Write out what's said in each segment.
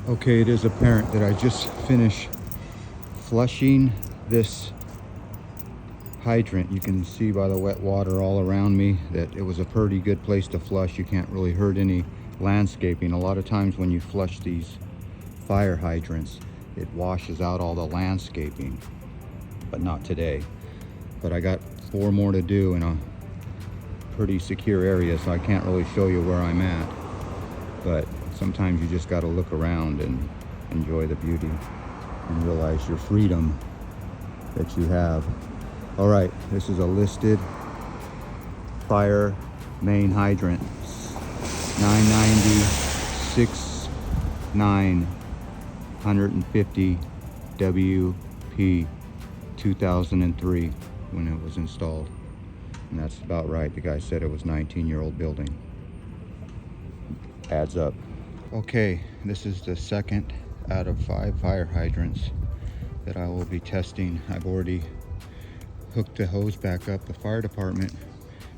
Okay, it is apparent that I just finished flushing this hydrant. You can see by the wet water all around me that it was a pretty good place to flush. You can't really hurt any landscaping. A lot of times when you flush these fire hydrants, it washes out all the landscaping, but not today. But I got 4 more to do in a pretty secure area, so I can't really show you where I'm at. But sometimes you just got to look around and enjoy the beauty and realize your freedom that you have. All right, this is a listed fire main hydrant, 990 150 WP 2003 when it was installed. And that's about right. The guy said it was 19-year-old building. Adds up. Okay, this is the second out of 5 fire hydrants that I will be testing. I've already hooked the hose back up. The fire department,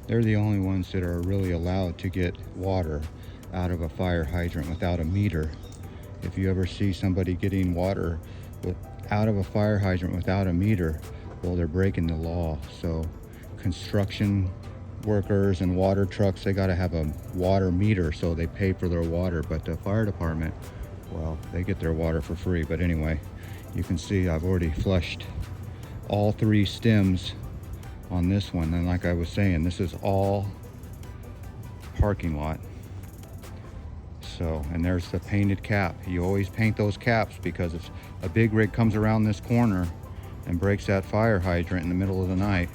they're the only ones that are really allowed to get water out of a fire hydrant without a meter. If you ever see somebody getting water out of a fire hydrant without a meter, well, they're breaking the law. So construction workers and water trucks, they got to have a water meter, so they pay for their water. But the fire department, well, they get their water for free. But anyway, you can see I've already flushed all 3 stems on this one. And like I was saying, this is all parking lot. So, and there's the painted cap. You always paint those caps, because if a big rig comes around this corner and breaks that fire hydrant in the middle of the night,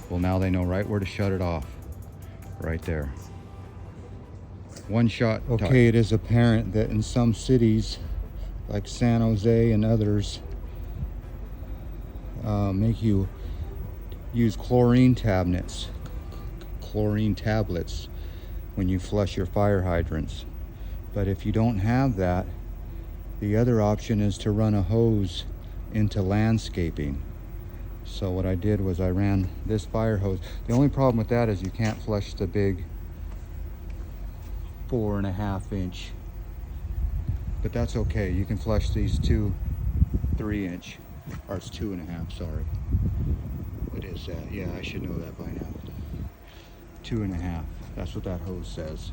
well, now they know right where to shut it off. Right there. One shot. Okay, it is apparent that in some cities like San Jose and others make you use chlorine tablets when you flush your fire hydrants. But if you don't have that, the other option is to run a hose into landscaping. So what I did was I ran this fire hose. The only problem with that is you can't flush the big 4.5 inch, but that's okay. You can flush these 2 3-inch, or it's 2.5, sorry. What is that? Yeah, I should know that by now. 2.5, that's what that hose says.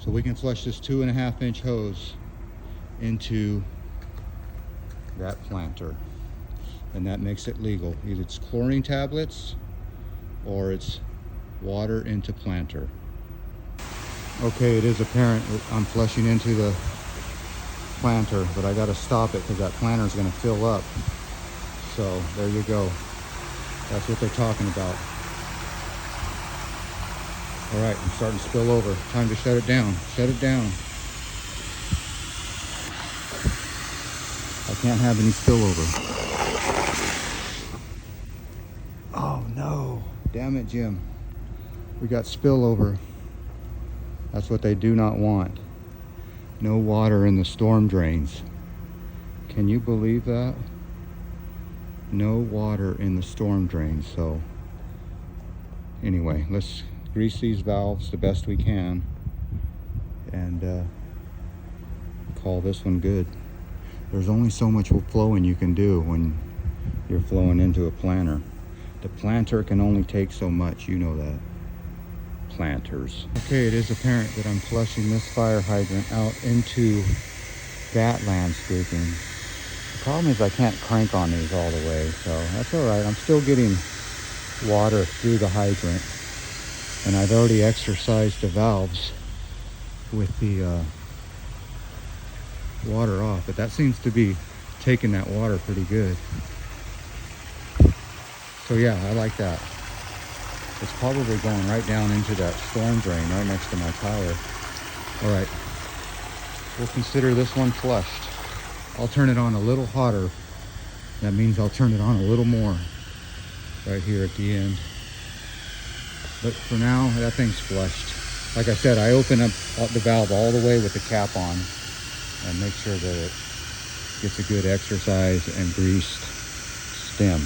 So we can flush this 2.5 inch hose into that planter, and that makes it legal. Either it's chlorine tablets or it's water into planter. Okay, it is apparent that I'm flushing into the planter, but I got to stop it because that planter is going to fill up. So there you go. That's what they're talking about. All right, I'm starting to spill over. Time to shut it down. Shut it down. I can't have any spillover. Oh no. Damn it, Jim. We got spillover. That's what they do not want. No water in the storm drains. Can you believe that? No water in the storm drains. So anyway, let's grease these valves the best we can and call this one good. There's only so much flowing you can do when you're flowing into a planter. The planter can only take so much, you know that. Planters. Okay, it is apparent that I'm flushing this fire hydrant out into that landscaping. The problem is I can't crank on these all the way, so that's all right. I'm still getting water through the hydrant, and I've already exercised the valves with the water off, but that seems to be taking that water pretty good. So yeah, I like that. It's probably going right down into that storm drain right next to my tire. All right, we'll consider this one flushed. I'll turn it on a little hotter. That means I'll turn it on a little more right here at the end. But for now, that thing's flushed. Like I said, I open up the valve all the way with the cap on and make sure that it gets a good exercise and greased stem.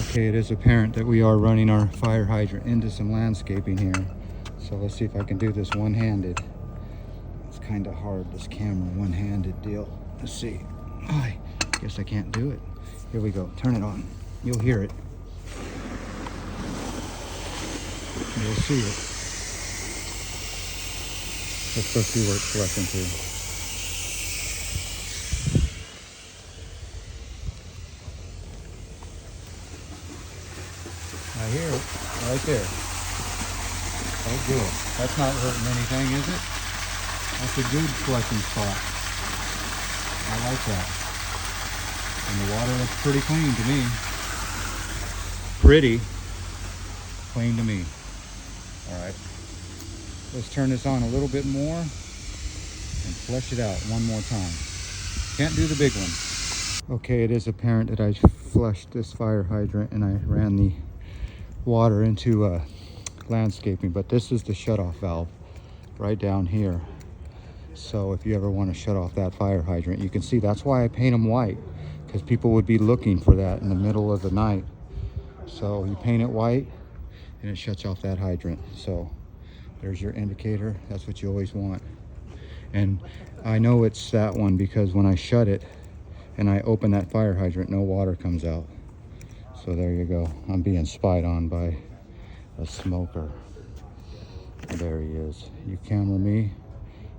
Okay, it is apparent that we are running our fire hydrant into some landscaping here. So let's see if I can do this one-handed. It's kind of hard, this camera, one-handed deal. Let's see. I guess I can't do it. Here we go. Turn it on. You'll hear it. You'll see it. Let's go see where it's flushing to. I hear it right there. Oh, good. That's not hurting anything, is it? That's a good flushing spot. I like that. And the water looks pretty clean to me. Pretty clean to me. All right. Let's turn this on a little bit more and flush it out one more time. Can't do the big one. Okay, it is apparent that I flushed this fire hydrant and I ran the water into landscaping, but this is the shutoff valve right down here. So if you ever want to shut off that fire hydrant, you can see that's why I paint them white, because people would be looking for that in the middle of the night. So you paint it white and it shuts off that hydrant. So there's your indicator. That's what you always want. And I know it's that one because when I shut it and I open that fire hydrant, no water comes out. So there you go. I'm being spied on by a smoker. There he is. You camera me,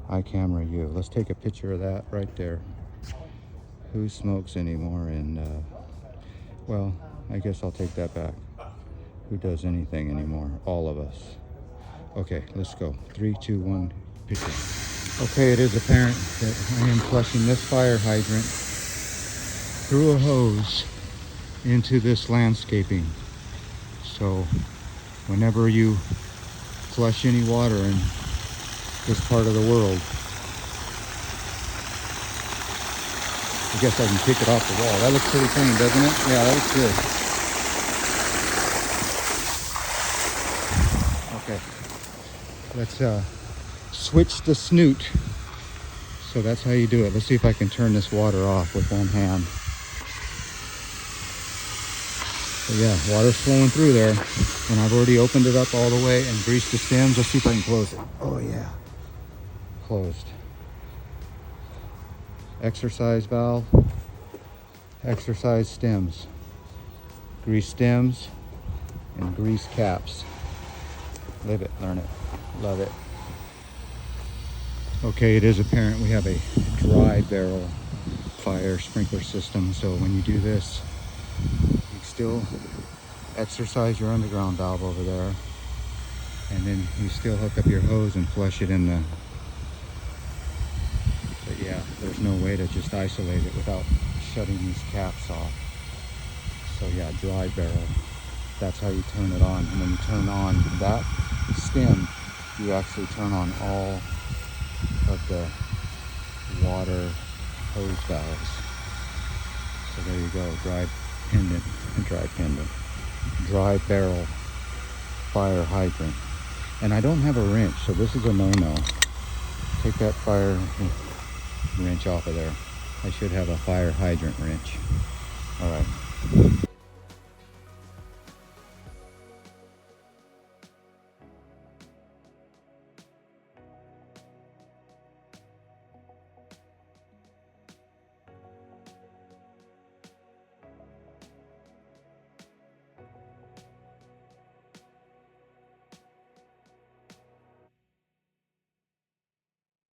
I camera you. Let's take a picture of that right there. Who smokes anymore? And well, I guess I'll take that back. Who does anything anymore? All of us. Okay, let's go. 3, 2, 1, picture. Okay, it is apparent that I am flushing this fire hydrant through a hose into this landscaping. So whenever you flush any water in this part of the world, I guess I can pick it off the wall. That looks pretty clean, doesn't it? Yeah, that looks good. Okay, let's switch the snoot. So that's how you do it. Let's see if I can turn this water off with one hand. So yeah, water's flowing through there, and I've already opened it up all the way and greased the stems. Let's see if I can close it. Oh yeah, closed. Exercise valve, exercise stems, grease stems, and grease caps. Live it, learn it, love it. Okay, it is apparent we have a dry barrel fire sprinkler system. So when you do this, you still exercise your underground valve over there, and then you still hook up your hose and flush it in the. But yeah, there's no way to just isolate it without shutting these caps off. So yeah, dry barrel. That's how you turn it on. And when you turn on that stem, you actually turn on all of the water hose valves. So there you go, dry pendant and dry pendant. Dry barrel fire hydrant. And I don't have a wrench, so this is a no-no. Take that fire wrench off of there. I should have a fire hydrant wrench. All right.